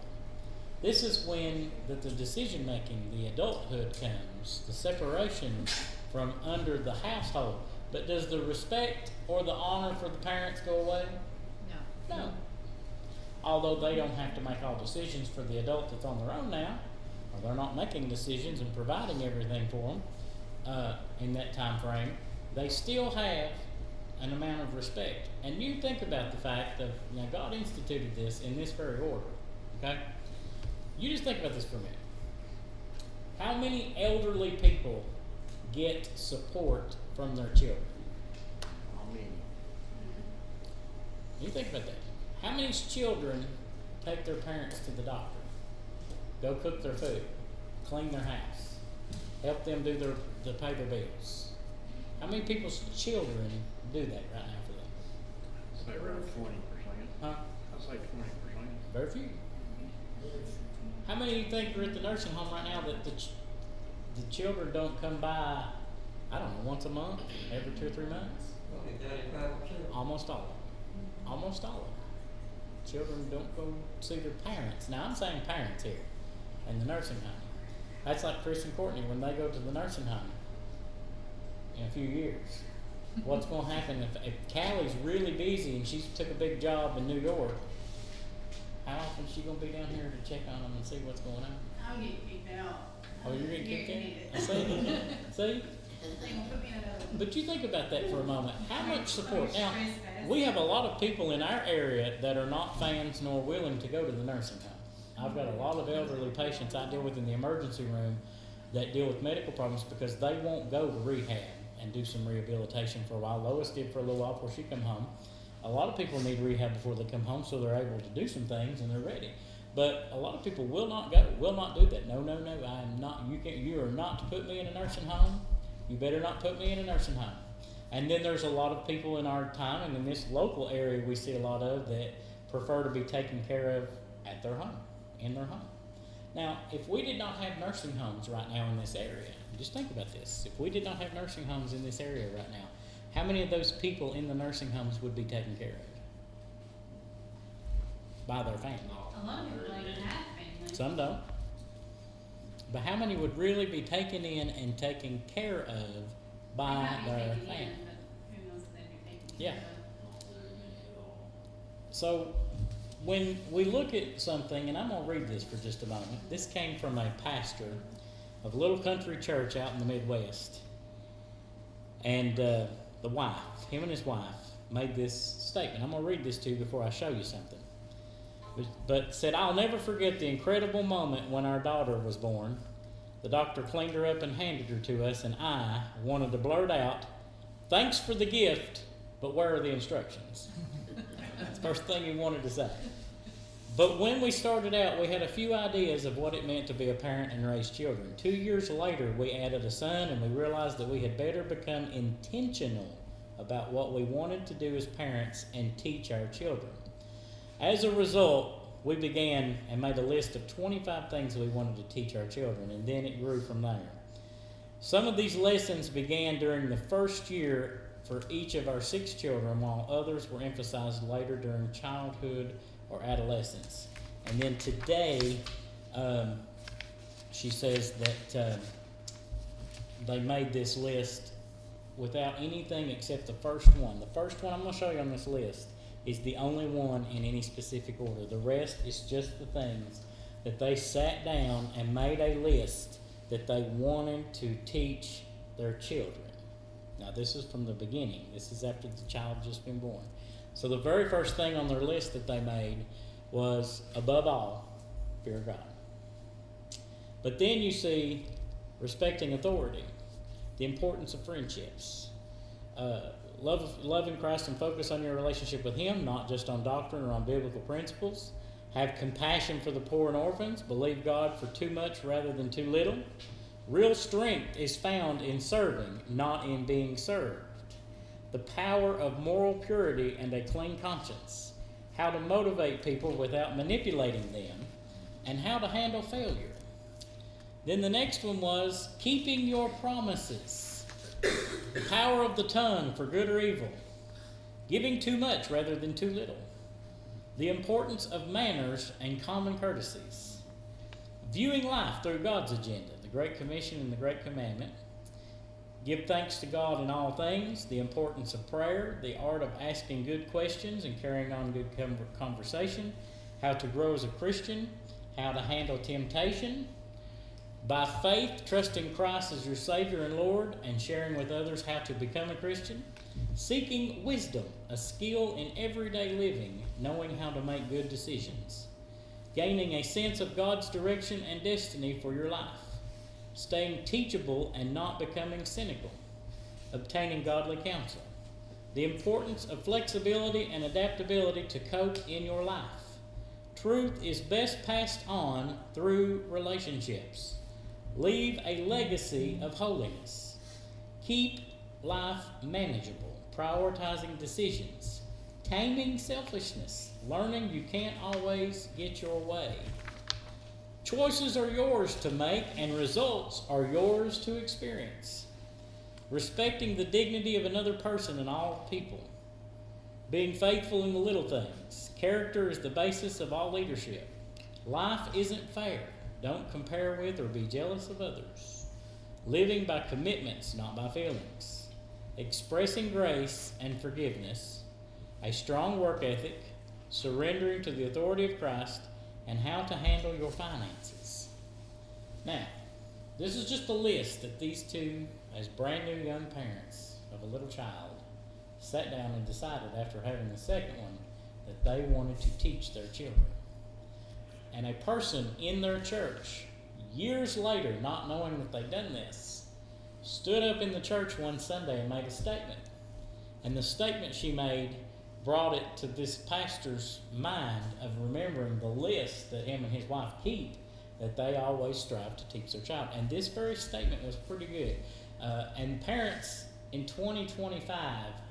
This is when the decision making, the adulthood comes, the separation from under the household. But does the respect or the honor for the parents go away? No. Although they don't have to make all decisions for the adult that's on their own now, or they're not making decisions and providing everything for them in that time frame, they still have an amount of respect. And you think about the fact that now God instituted this in this very order. Okay? You just think about this for a minute. How many elderly people get support from their children? Amen. You think about that. How many children take their parents to the doctor, go cook their food, clean their house, help them pay their bills? How many people's children do that right now for them? Say around 20%. Huh? I'd say 20%. Very few. How many do you think are at the nursing home right now that the children don't come by, I don't know, once a month, every 2 or 3 months? Almost all of them. Almost all of them. Children don't go see their parents. Now I'm saying parents here in the nursing home. That's like Chris and Courtney when they go to the nursing home in a few years. What's going to happen if Callie's really busy and she took a big job in New York? How often is she going to be down here to check on them and see what's going on? I'll get kicked out. Oh, you're getting kicked out? See? They gonna put me in a. But you think about that for a moment. How much support? Now, we have a lot of people in our area that are not fans nor willing to go to the nursing home. I've got a lot of elderly patients I deal with in the emergency room that deal with medical problems because they won't go to rehab and do some rehabilitation for a while. Lois did for a little while before she come home. A lot of people need rehab before they come home so they're able to do some things and they're ready. But a lot of people will not go, will not do that. No, I am not. You are not to put me in a nursing home. You better not put me in a nursing home. And then there's a lot of people in our time and in this local area we see a lot of that prefer to be taken care of at their home, in their home. Now, if we did not have nursing homes right now in this area, just think about this. If we did not have nursing homes in this area right now, how many of those people in the nursing homes would be taken care of? By their family. A lot of people don't even have family. Some don't. But how many would really be taken in and taken care of by their family? Who knows if they'd be taken Yeah. care of. So when we look at something, and I'm going to read this for just a moment. This came from a pastor of a little country church out in the Midwest. And the wife, him and his wife, made this statement. I'm going to read this to you before I show you something. But said, I'll never forget the incredible moment when our daughter was born. The doctor cleaned her up and handed her to us, and I wanted to blurt out, thanks for the gift, but where are the instructions? That's the first thing he wanted to say. But when we started out, we had a few ideas of what it meant to be a parent and raise children. 2 years later, we added a son, and we realized that we had better become intentional about what we wanted to do as parents and teach our children. As a result, we began and made a list of 25 things we wanted to teach our children, and then it grew from there. Some of these lessons began during the first year for each of our 6 children, while others were emphasized later during childhood or adolescence. And then today, she says that they made this list without anything except the first one. The first one I'm going to show you on this list is the only one in any specific order. The rest is just the things that they sat down and made a list that they wanted to teach their children. Now, this is from the beginning. This is after the child just been born. So the very first thing on their list that they made was, above all, fear God. But then you see respecting authority, the importance of friendships, loving Christ and focus on your relationship with Him, not just on doctrine or on biblical principles. Have compassion for the poor and orphans. Believe God for too much rather than too little. Real strength is found in serving, not in being served. The power of moral purity and a clean conscience. How to motivate people without manipulating them. And how to handle failure. Then the next one was keeping your promises. The power of the tongue for good or evil. Giving too much rather than too little. The importance of manners and common courtesies. Viewing life through God's agenda, the Great Commission and the Great Commandment. Give thanks to God in all things, the importance of prayer, the art of asking good questions and carrying on good conversation, how to grow as a Christian, how to handle temptation. By faith, trusting Christ as your Savior and Lord, and sharing with others how to become a Christian. Seeking wisdom, a skill in everyday living, knowing how to make good decisions. Gaining a sense of God's direction and destiny for your life. Staying teachable and not becoming cynical. Obtaining godly counsel. The importance of flexibility and adaptability to cope in your life. Truth is best passed on through relationships. Leave a legacy of holiness. Keep life manageable, prioritizing decisions. Taming selfishness, learning you can't always get your way. Choices are yours to make and results are yours to experience. Respecting the dignity of another person and all people. Being faithful in the little things. Character is the basis of all leadership. Life isn't fair. Don't compare with or be jealous of others. Living by commitments, not by feelings. Expressing grace and forgiveness. A strong work ethic. Surrendering to the authority of Christ. And how to handle your finances. Now, this is just a list that these two, as brand new young parents of a little child, sat down and decided after having the second one that they wanted to teach their children. And a person in their church, years later, not knowing that they'd done this, stood up in the church one Sunday and made a statement. And the statement she made brought it to this pastor's mind of remembering the list that him and his wife keep, that they always strive to teach their child. And this very statement was pretty good. And parents in 2025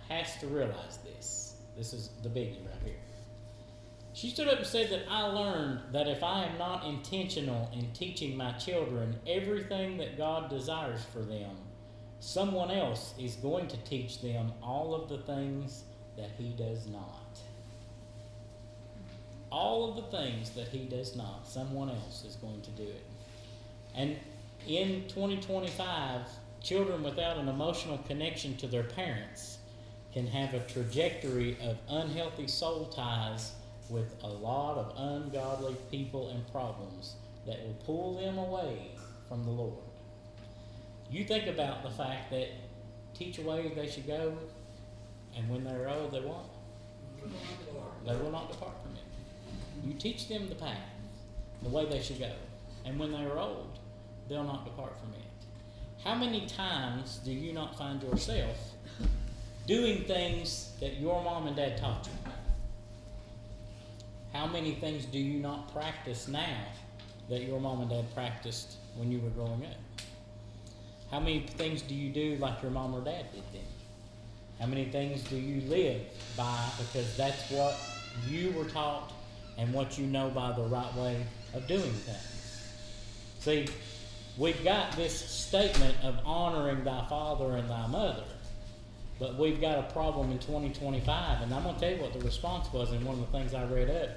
has to realize this. This is the biggie right here. She stood up and said that I learned that if I am not intentional in teaching my children everything that God desires for them, someone else is going to teach them all of the things that He does not. All of the things that He does not, someone else is going to do it. And in 2025, children without an emotional connection to their parents can have a trajectory of unhealthy soul ties with a lot of ungodly people and problems that will pull them away from the Lord. You think about the fact that teach away they should go, and when they're old, they won't. They will not depart from it. You teach them the path, the way they should go, and when they are old, they'll not depart from it. How many times do you not find yourself doing things that your mom and dad taught you? How many things do you not practice now that your mom and dad practiced when you were growing up? How many things do you do like your mom or dad did then? How many things do you live by because that's what you were taught and what you know by the right way of doing things? See, we've got this statement of honoring thy father and thy mother, but we've got a problem in 2025, and I'm going to tell you what the response was, and one of the things I read up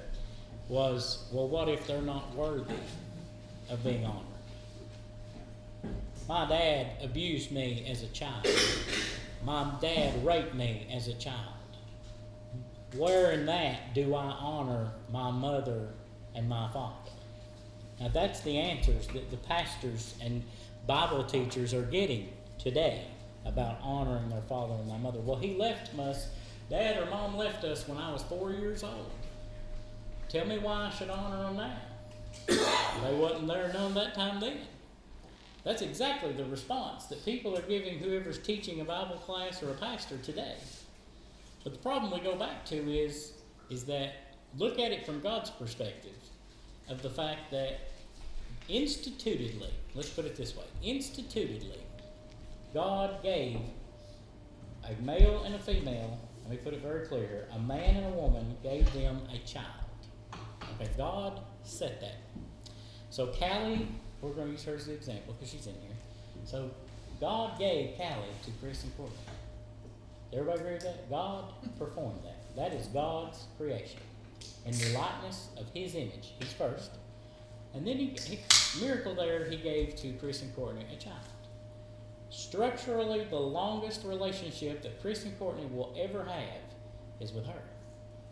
was, well, what if they're not worthy of being honored? My dad abused me as a child. my dad raped me as a child. Where in that do I honor my mother and my father? Now that's the answers that the pastors and Bible teachers are getting today about honoring their father and their mother. Well, he left us, Dad or Mom left us when I was 4 years old. Tell me why I should honor them now. They wasn't there none that time then. That's exactly the response that people are giving whoever's teaching a Bible class or a pastor today. But the problem we go back to is that look at it from God's perspective of the fact that institutedly, let's put it this way, institutedly, God gave a male and a female, let me put it very clear here, a man and a woman gave them a child. Okay, God set that. So Callie, we're going to use her as the example because she's in here. So God gave Callie to Chris and Courtney. Everybody agree with that? God performed that. That is God's creation. In the likeness of His image. He's first. And then he miracle there, He gave to Chris and Courtney a child. Structurally, the longest relationship that Chris and Courtney will ever have is with her.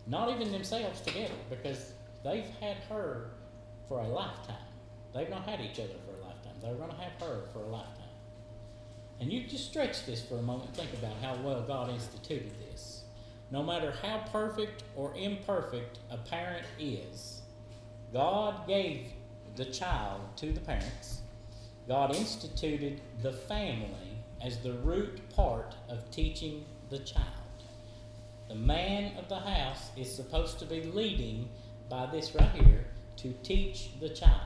Not even themselves together, because they've had her for a lifetime. They've not had each other for a lifetime. They're going to have her for a lifetime. And you just stretch this for a moment and think about how well God instituted this. No matter how perfect or imperfect a parent is, God gave the child to the parents. God instituted the family as the root part of teaching the child. The man of the house is supposed to be leading by this right here to teach the child.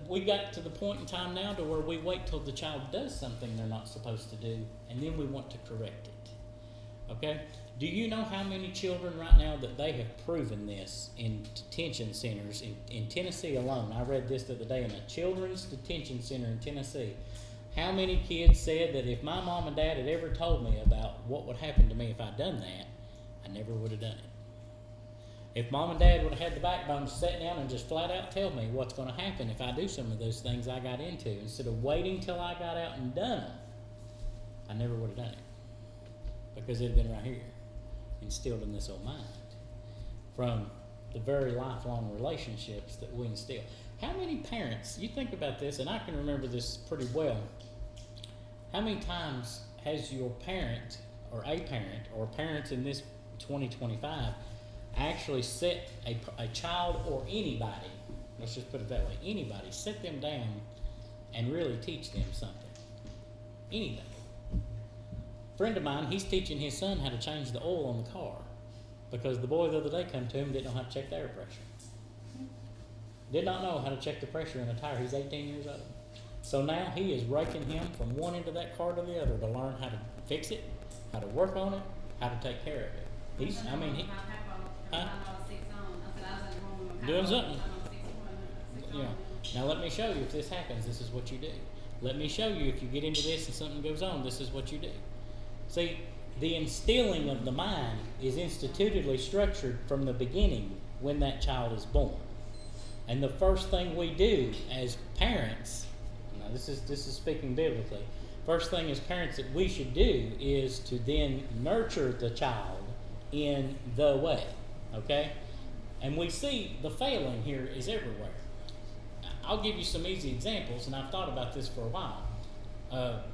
We got to the point in time now to where we wait till the child does something they're not supposed to do, and then we want to correct it. Okay? Do you know how many children right now that they have proven this in detention centers in Tennessee alone? I read this the other day in a children's detention center in Tennessee. How many kids said that if my mom and dad had ever told me about what would happen to me if I'd done that, I never would have done it. If mom and dad would have had the backbone to sit down and just flat out tell me what's going to happen if I do some of those things I got into, instead of waiting till I got out and done them, I never would have done it. Because it had been right here, instilled in this old mind, from the very lifelong relationships that we instill. How many parents, you think about this, and I can remember this pretty well, how many times has your parent, or parents in this 2025, actually set a child or anybody, let's just put it that way, anybody, sit them down and really teach them something? Anything. A friend of mine, he's teaching his son how to change the oil on the car because the boy the other day come to him and didn't know how to check the air pressure. Did not know how to check the pressure in a tire. He's 18 years old. So now he is raking him from one end of that car to the other to learn how to fix it, how to work on it, how to take care of it. Doing something. Yeah. Now let me show you if this happens, this is what you do. Let me show you if you get into this and something goes on, this is what you do. See, the instilling of the mind is institutedly structured from the beginning when that child is born. And the first thing we do as parents, now this is speaking biblically, first thing as parents that we should do is to then nurture the child in the way, okay? And we see the failing here is everywhere. I'll give you some easy examples, and I've thought about this for a while.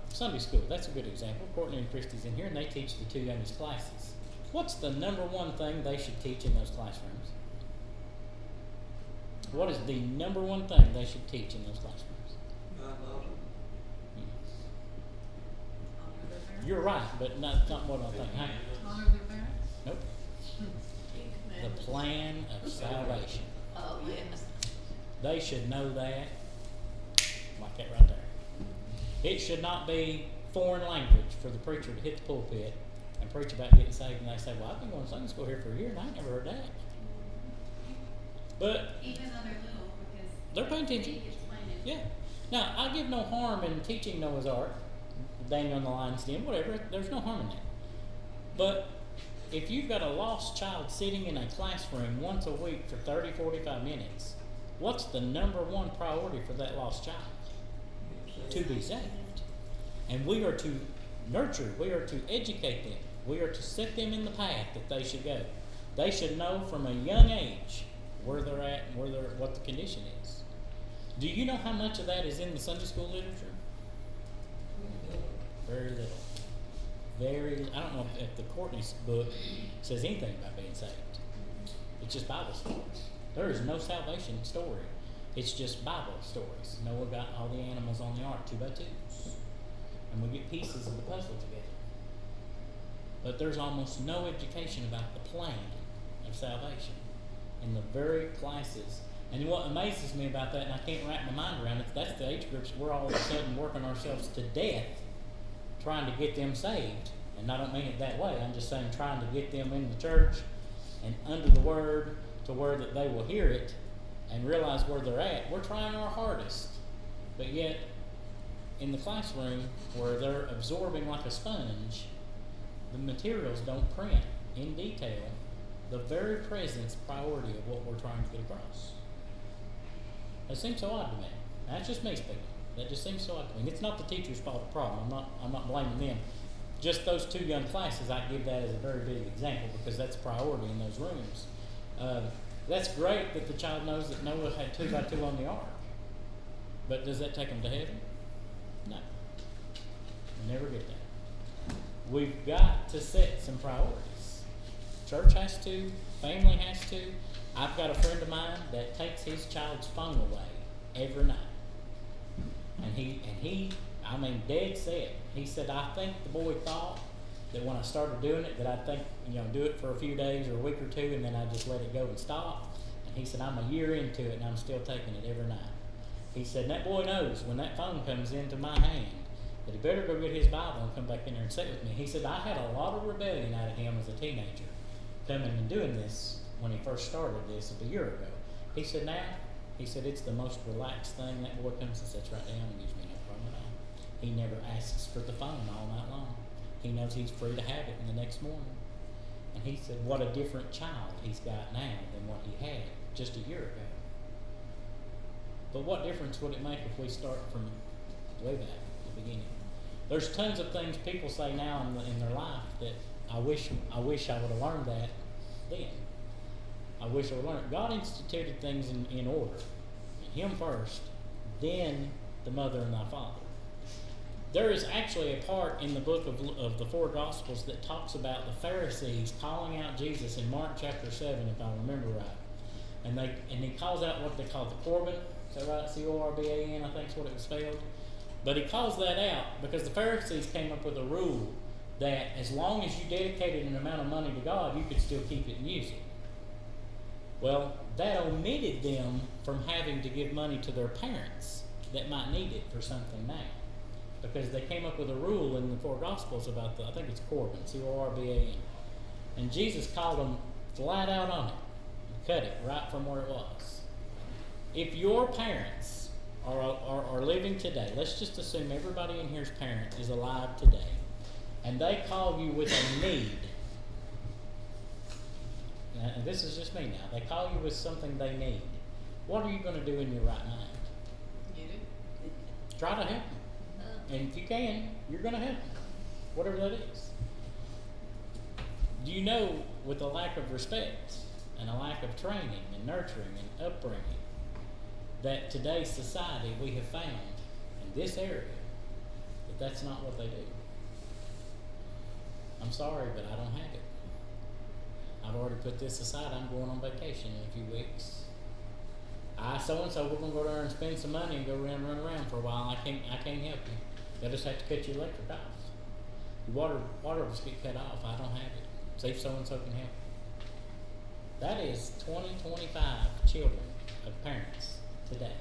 Sunday school, that's a good example. Courtney and Christy's in here, and they teach the two youngest classes. What's the number one thing they should teach in those classrooms? What is the number one thing they should teach in those classrooms? You're right, but not what I think. Huh? Honor their parents? Nope. The plan of salvation. Oh, yes. They should know that, like that right there. It should not be foreign language for the preacher to hit the pulpit and preach about getting saved, and they say, well, I've been going to Sunday school here for a year and I ain't never heard that. But Even though they're little, because they're paying attention. Yeah. Now, I give no harm in teaching Noah's Ark, Daniel and the Lion's Den, whatever. There's no harm in that. But if you've got a lost child sitting in a classroom once a week for 30, 45 minutes, what's the number one priority for that lost child? To be saved. And we are to nurture, we are to educate them. We are to set them in the path that they should go. They should know from a young age where they're at and what the condition is. Do you know how much of that is in the Sunday school literature? Very little. I don't know if the Courtney's book says anything about being saved. It's just Bible stories. There is no salvation story. It's just Bible stories. Noah got all the animals on the ark 2 by 2s. And we get pieces of the puzzle together. But there's almost no education about the plan of salvation in the very classes. And what amazes me about that, and I can't wrap my mind around it, that's the age groups we're all of a sudden working ourselves to death trying to get them saved. And I don't mean it that way. I'm just saying trying to get them in the church and under the Word to where that they will hear it and realize where they're at. We're trying our hardest. But yet, in the classroom where they're absorbing like a sponge, the materials don't print in detail the very presence priority of what we're trying to get across. That seems so odd to me. That's just me speaking. That just seems so odd to me. And it's not the teacher's fault or problem. I'm not blaming them. Just those 2 young classes, I give that as a very big example because that's priority in those rooms. That's great that the child knows that Noah had 2 by 2 on the ark. But does that take them to heaven? No. We never get that. We've got to set some priorities. Church has to, family has to. I've got a friend of mine that takes his child's phone away every night. And he, dead set. He said, I think the boy thought that when I started doing it, that I'd think, do it for a few days or a week or 2, and then I'd just let it go and stop. And he said, I'm a year into it, and I'm still taking it every night. He said, that boy knows when that phone comes into my hand that he better go get his Bible and come back in there and sit with me. He said, I had a lot of rebellion out of him as a teenager, coming and doing this when he first started this a year ago. He said, now, it's the most relaxed thing. That boy comes and sits right down and gives me no problem at all. He never asks for the phone all night long. He knows he's free to have it in the next morning. And he said, what a different child he's got now than what he had just a year ago. But what difference would it make if we start from way back at the beginning? There's tons of things people say now in their life that I wish I would have learned that then. I wish I would have learned. God instituted things in order. Him first, then the mother and thy father. There is actually a part in the book of the 4 Gospels that talks about the Pharisees calling out Jesus in Mark chapter 7, if I remember right. And he calls out what they call the Corban. Is that right? C-O-R-B-A-N, I think is what it was spelled. But he calls that out because the Pharisees came up with a rule that as long as you dedicated an amount of money to God, you could still keep it and use it. Well, that omitted them from having to give money to their parents that might need it for something now. Because they came up with a rule in the 4 Gospels about I think it's Corban, C-O-R-B-A-N. And Jesus called them flat out on it and cut it right from where it was. If your parents are living today, let's just assume everybody in here's parent is alive today, and they call you with a need. Now, and this is just me now. They call you with something they need. What are you going to do in your right mind? Get it? Try to help them. And if you can, you're going to help them, whatever that is. Do you know, with a lack of respect and a lack of training and nurturing and upbringing, that today's society we have found in this area that that's not what they do? I'm sorry, but I don't have it. I've already put this aside. I'm going on vacation in a few weeks. So-and-so, we're going to go there and spend some money and go run around for a while. I can't help you. They'll just have to cut your electric off. Your water will just get cut off. I don't have it. See if so-and-so can help you. That is 25 children of parents today.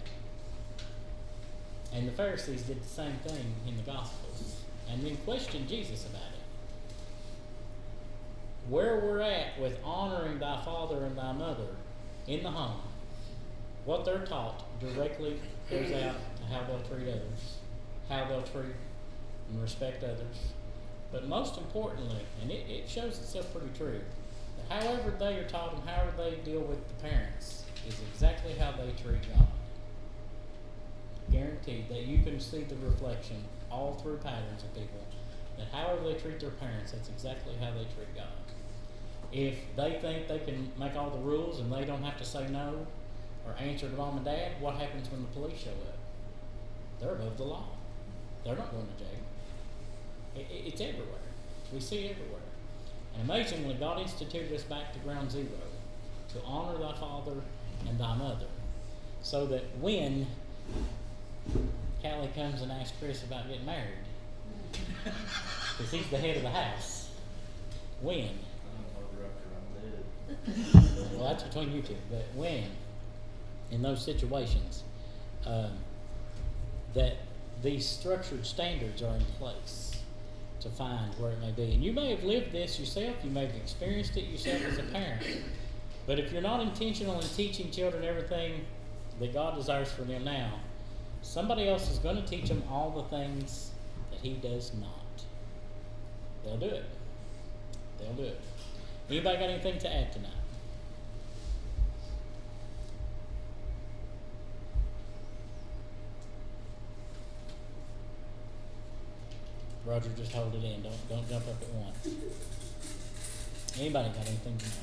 And the Pharisees did the same thing in the Gospels and then questioned Jesus about it. Where we're at with honoring thy father and thy mother in the home, what they're taught directly goes out to how they'll treat others, how they'll treat and respect others. But most importantly, and it shows itself pretty true, that however they are taught and however they deal with the parents is exactly how they treat God. Guaranteed that you can see the reflection all through patterns of people. that however they treat their parents, that's exactly how they treat God. If they think they can make all the rules and they don't have to say no or answer to mom and dad, what happens when the police show up? They're above the law. They're not going to jail. It's everywhere. We see it everywhere. And amazingly, God instituted us back to ground zero, to honor thy father and thy mother, so that when Callie comes and asks Chris about getting married, because he's the head of the house, when? Well, that's between you two, but when, in those situations, that these structured standards are in place to find where it may be. And you may have lived this yourself, you may have experienced it yourself as a parent, but if you're not intentional in teaching children everything that God desires for them now, somebody else is going to teach them all the things that He does not. They'll do it. They'll do it. Anybody got anything to add tonight? Roger, just hold it in. Don't jump up at once. Anybody got anything tonight?